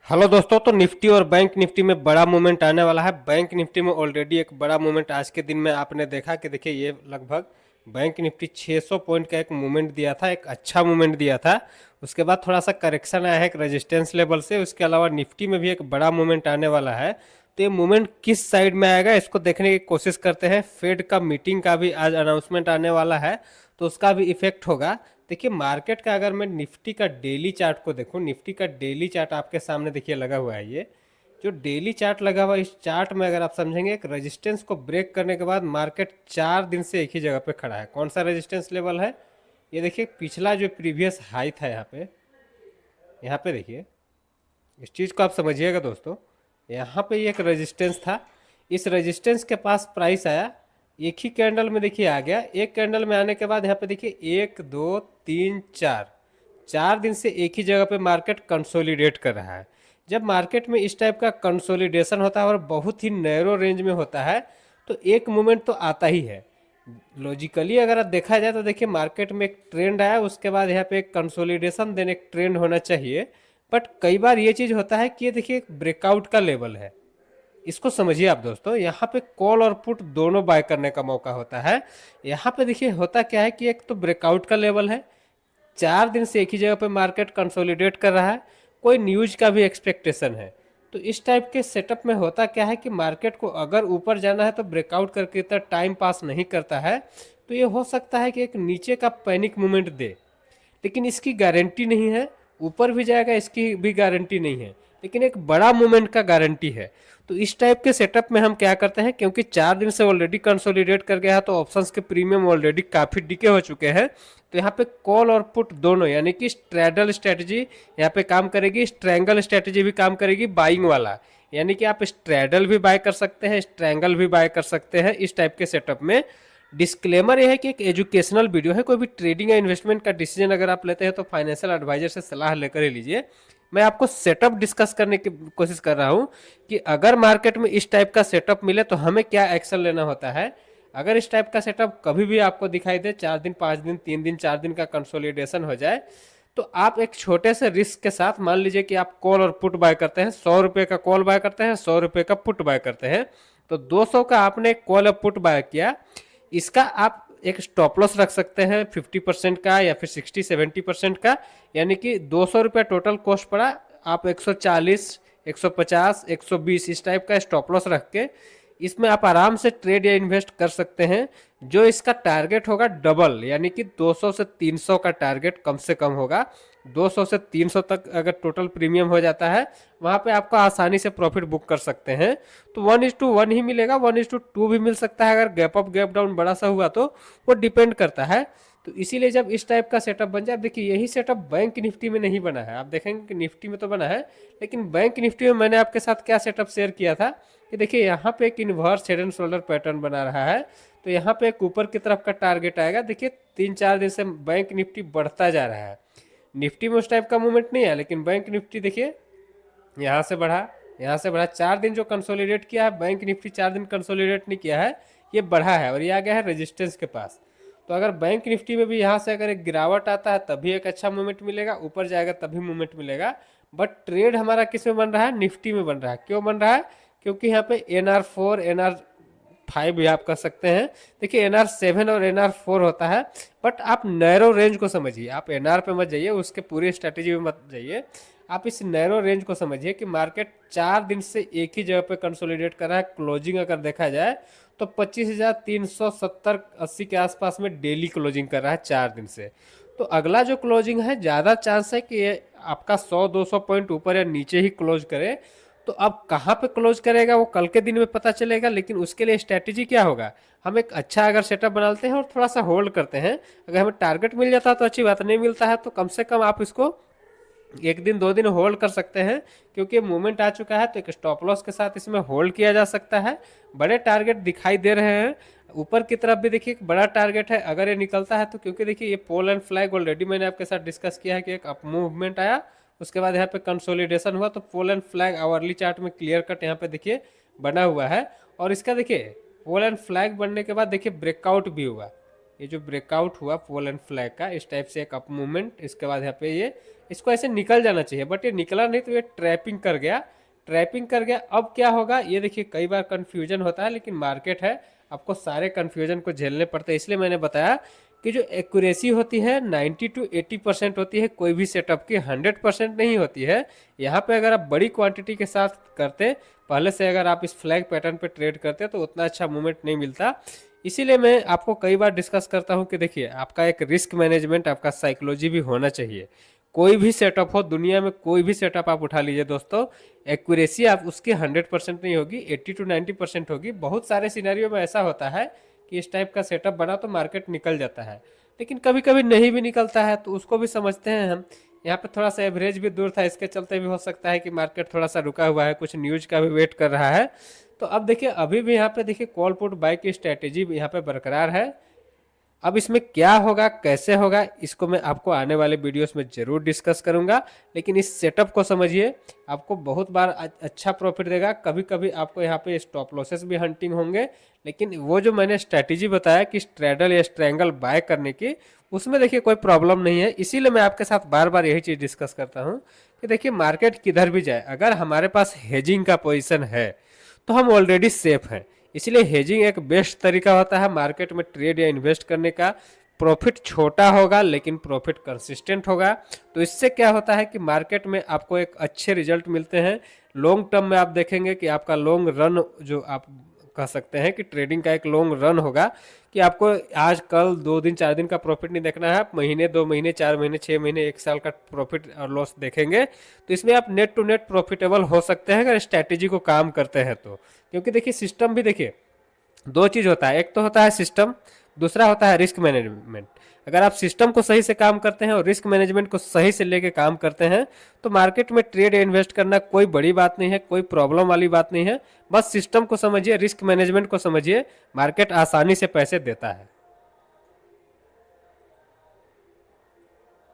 Hello दोस्तों, तो Nifty और बैंक निफ्टी में बड़ा मूवमेंट आने वाला है। बैंक निफ्टी में ऑलरेडी एक बड़ा मूवमेंट आज के दिन में आपने देखा कि देखिए ये लगभग बैंक निफ्टी 600 पॉइंट का एक मूवमेंट दिया था, एक अच्छा मूवमेंट दिया था। उसके बाद थोड़ा सा करेक्शन आया है एक रेजिस्टेंस लेवल से। उसके अलावा निफ्टी में भी एक बड़ा मूवमेंट आने वाला है। तो ये मूवमेंट किस साइड में आएगा इसको देखने की कोशिश करते हैं। फेड का मीटिंग का भी आज अनाउंसमेंट आने वाला है, तो उसका भी इफेक्ट होगा। देखिए मार्केट का अगर मैं निफ्टी का डेली चार्ट को देखूं, निफ्टी का डेली चार्ट आपके सामने देखिए लगा हुआ है। ये जो डेली चार्ट लगा हुआ है, इस चार्ट में अगर आप समझेंगे एक रेजिस्टेंस को ब्रेक करने के बाद मार्केट 4 दिन से एक ही जगह पे खड़ा है। कौन सा रेजिस्टेंस लेवल है? ये देखिए पिछला जो प्रीवियस हाई था यहाँ पे देखिए, इस चीज़ को आप समझिएगा दोस्तों। यहाँ पे एक रेजिस्टेंस था, इस रेजिस्टेंस के पास प्राइस आया, एक ही कैंडल में देखिए आ गया। एक कैंडल में आने के बाद यहाँ पे देखिए 1 2 3 4 4 दिन से एक ही जगह पे मार्केट कंसोलिडेट कर रहा है। जब मार्केट में इस टाइप का कंसोलिडेशन होता है और बहुत ही नैरो रेंज में होता है, तो एक मोमेंट तो आता ही है। लॉजिकली अगर देखा जाए तो देखिए मार्केट में एक ट्रेंड आया, उसके बाद यहाँ पे एक कंसोलिडेशन देने एक ट्रेंड होना चाहिए। बट कई बार ये चीज़ होता है कि ये देखिए एक ब्रेकआउट का लेवल है। इसको समझिए आप दोस्तों, यहाँ पे कॉल और पुट दोनों बाय करने का मौका होता है। यहाँ पे देखिए होता क्या है कि एक तो ब्रेकआउट का लेवल है, 4 दिन से एक ही जगह पे मार्केट कंसोलिडेट कर रहा है, कोई न्यूज का भी एक्सपेक्टेशन है। तो इस टाइप के सेटअप में होता क्या है कि मार्केट को अगर ऊपर जाना है तो ब्रेकआउट करके इतना टाइम पास नहीं करता है। तो ये हो सकता है कि एक नीचे का पैनिक मूवमेंट दे, लेकिन इसकी गारंटी नहीं है। ऊपर भी जाएगा इसकी भी गारंटी नहीं है, लेकिन एक बड़ा मूवमेंट का गारंटी है। तो इस टाइप के सेटअप में हम क्या करते हैं, क्योंकि 4 दिन से ऑलरेडी कंसोलिडेट कर गया है तो ऑप्शंस के प्रीमियम ऑलरेडी काफ़ी डिके हो चुके हैं। तो यहाँ पे कॉल और पुट दोनों यानी कि स्ट्रैडल स्ट्रेटजी यहाँ पे काम करेगी, स्ट्रैंगल स्ट्रेटजी भी काम करेगी, बाइंग वाला। यानी कि आप स्ट्रैडल भी बाय कर सकते हैं, स्ट्रैंगल भी बाय कर सकते हैं इस टाइप के सेटअप में। डिस्क्लेमर यह है कि एक एजुकेशनल वीडियो है, कोई भी ट्रेडिंग या इन्वेस्टमेंट का डिसीजन अगर आप लेते हैं तो फाइनेंशियल एडवाइजर से सलाह लेकर ही लीजिए। मैं आपको सेटअप डिस्कस करने की कोशिश कर रहा हूं कि अगर मार्केट में इस टाइप का सेटअप मिले तो हमें क्या एक्शन लेना होता है। अगर इस टाइप का सेटअप कभी भी आपको दिखाई दे, 4 दिन 5 दिन 3 दिन 4 दिन का कंसोलिडेशन हो जाए, तो आप एक छोटे से रिस्क के साथ, मान लीजिए कि आप कॉल और पुट बाय करते हैं, 100 रुपये का कॉल बाय करते हैं, 100 रुपये का पुट बाय करते हैं। तो 200 का आपने कॉल और पुट बाय किया, इसका आप एक स्टॉप लॉस रख सकते हैं 50% का या फिर 60-70% का। यानी कि 200 रुपया टोटल कॉस्ट पड़ा, आप 140 150 120 इस टाइप का स्टॉप लॉस रख के इसमें आप आराम से ट्रेड या इन्वेस्ट कर सकते हैं। जो इसका टारगेट होगा डबल, यानी कि 200 से 300 का टारगेट कम से कम होगा। 200 से 300 तक अगर टोटल प्रीमियम हो जाता है, वहां पे आपको आसानी से प्रॉफिट बुक कर सकते हैं। तो 1:1 ही मिलेगा, 1:2 भी मिल सकता है अगर गैप अप गैप डाउन बड़ा सा हुआ तो, वो डिपेंड करता है। तो इसीलिए जब इस टाइप का सेटअप बन जाए, देखिए यही सेटअप बैंक निफ्टी में नहीं बना है। आप देखेंगे कि निफ्टी में तो बना है, लेकिन बैंक निफ्टी में मैंने आपके साथ क्या सेटअप शेयर किया था कि देखिए यहाँ पे एक inverse head and shoulder pattern बना रहा है। तो यहाँ पे एक ऊपर की तरफ का टारगेट आएगा। देखिए 3-4 दिन से बैंक निफ्टी बढ़ता जा रहा है। निफ्टी में उस टाइप का मूवमेंट नहीं है, लेकिन बैंक निफ्टी देखिए यहाँ से बढ़ा, यहाँ से बढ़ा। 4 दिन जो कंसोलिडेट किया है बैंक निफ्टी, 4 दिन कंसोलिडेट नहीं किया है, ये बढ़ा है और ये आ गया है रेजिस्टेंस के पास। तो अगर बैंक निफ्टी में भी यहाँ से अगर एक गिरावट आता है तभी एक अच्छा मूवमेंट मिलेगा, ऊपर जाएगा तभी मूवमेंट मिलेगा। बट ट्रेड हमारा किस में बन रहा है? निफ्टी में बन रहा है। क्यों बन रहा है? क्योंकि यहाँ पे NR4 NR5 भी आप कर सकते हैं। देखिए NR7 और NR4 होता है, बट आप नैरो रेंज को समझिए। आप NR पे मत जाइए, उसके पूरी स्ट्रेटेजी में मत जाइए। आप इस नैरो रेंज को समझिए कि मार्केट 4 दिन से एक ही जगह पे कंसोलिडेट कर रहा है। क्लोजिंग अगर देखा जाए तो 25,370-80 के आसपास में डेली क्लोजिंग कर रहा है 4 दिन से। तो अगला जो क्लोजिंग है, ज़्यादा चांस है कि ये आपका 100-200 पॉइंट ऊपर या नीचे ही क्लोज करे। तो अब कहाँ पे क्लोज करेगा वो कल के दिन में पता चलेगा, लेकिन उसके लिए स्ट्रैटेजी क्या होगा? हम एक अच्छा अगर सेटअप बनाते हैं और थोड़ा सा होल्ड करते हैं। अगर हमें टारगेट मिल जाता है तो अच्छी बात, नहीं मिलता है तो कम से कम आप इसको 1 दिन 2 दिन होल्ड कर सकते हैं। क्योंकि मूवमेंट आ चुका है तो एक स्टॉप लॉस के साथ इसमें होल्ड किया जा सकता है। बड़े टारगेट दिखाई दे रहे हैं, ऊपर की तरफ भी देखिए एक बड़ा टारगेट है अगर ये निकलता है तो। क्योंकि देखिए ये पोल एंड फ्लैग ऑलरेडी मैंने आपके साथ डिस्कस किया है कि एक अप मूवमेंट आया, उसके बाद यहाँ पे कंसोलिडेशन हुआ, तो pole and flag hourly chart में क्लियर कट यहाँ पे देखिए बना हुआ है। और इसका देखिए पोल एंड फ्लैग बनने के बाद देखिए ब्रेकआउट भी हुआ। ये जो ब्रेकआउट हुआ पोल एंड फ्लैग का, इस टाइप से एक अप मूवमेंट, इसके बाद यहाँ पे ये इसको ऐसे निकल जाना चाहिए, बट ये निकला नहीं तो ये ट्रैपिंग कर गया, ट्रैपिंग कर गया। अब क्या होगा ये देखिए, कई बार कंफ्यूजन होता है, लेकिन मार्केट है, आपको सारे कंफ्यूजन को झेलने पड़ते हैं। इसलिए मैंने बताया कि जो एक्यूरेसी होती है 90 to 80% होती है, कोई भी सेटअप की 100% नहीं होती है। यहाँ पे अगर आप बड़ी क्वांटिटी के साथ करते, पहले से अगर आप इस फ्लैग पैटर्न पे ट्रेड करते तो उतना अच्छा मूवमेंट नहीं मिलता। इसीलिए मैं आपको कई बार डिस्कस करता हूँ कि देखिए, आपका एक रिस्क मैनेजमेंट, आपका साइकोलॉजी भी होना चाहिए। कोई भी सेटअप हो दुनिया में, कोई भी सेटअप आप उठा लीजिए दोस्तों, एक्यूरेसी आप उसकी 100% नहीं होगी, 80 to 90% होगी। बहुत सारे सिनेरियो में ऐसा होता है कि इस टाइप का सेटअप बना तो मार्केट निकल जाता है, लेकिन कभी कभी नहीं भी निकलता है, तो उसको भी समझते हैं हम। यहाँ पे थोड़ा सा एवरेज भी दूर था, इसके चलते भी हो सकता है कि मार्केट थोड़ा सा रुका हुआ है, कुछ न्यूज का भी वेट कर रहा है। तो अब देखिए, अभी भी यहाँ पे देखिए कॉल पुट बाय की स्ट्रैटेजी यहाँ पे बरकरार है। अब इसमें क्या होगा, कैसे होगा, इसको मैं आपको आने वाले वीडियोस में जरूर डिस्कस करूंगा। लेकिन इस सेटअप को समझिए, आपको बहुत बार अच्छा प्रॉफिट देगा। कभी कभी आपको यहाँ पे स्टॉप लॉसेस भी हंटिंग होंगे, लेकिन वो जो मैंने स्ट्रैटेजी बताया कि स्ट्रैडल या स्ट्रैंगल बाय करने की, उसमें देखिए कोई प्रॉब्लम नहीं है। इसीलिए मैं आपके साथ बार बार यही चीज़ डिस्कस करता हूँ कि देखिए, मार्केट किधर भी जाए, अगर हमारे पास हेजिंग का पोजिशन है तो हम ऑलरेडी सेफ हैं। इसलिए हेजिंग एक बेस्ट तरीका होता है मार्केट में ट्रेड या इन्वेस्ट करने का। प्रॉफिट छोटा होगा लेकिन प्रॉफिट कंसिस्टेंट होगा। तो इससे क्या होता है कि मार्केट में आपको एक अच्छे रिजल्ट मिलते हैं। लॉन्ग टर्म में आप देखेंगे कि आपका लॉन्ग रन, जो आप कह सकते हैं कि ट्रेडिंग का एक लॉन्ग रन होगा, कि आपको आज कल 2 दिन 4 दिन का प्रॉफिट नहीं देखना है, आप महीने 2 महीने 4 महीने 6 महीने 1 साल का प्रॉफिट और लॉस देखेंगे। तो इसमें आप नेट टू नेट प्रॉफिटेबल हो सकते हैं अगर स्ट्रैटेजी को काम करते हैं तो। क्योंकि देखिए, सिस्टम भी देखिए, दो चीज होता है, एक तो होता है सिस्टम, दूसरा होता है रिस्क मैनेजमेंट। अगर आप सिस्टम को सही से काम करते हैं और रिस्क मैनेजमेंट को सही से लेके काम करते हैं, तो मार्केट में ट्रेड या इन्वेस्ट करना कोई बड़ी बात नहीं है, कोई प्रॉब्लम वाली बात नहीं है। बस सिस्टम को समझिए, रिस्क मैनेजमेंट को समझिए, मार्केट आसानी से पैसे देता है।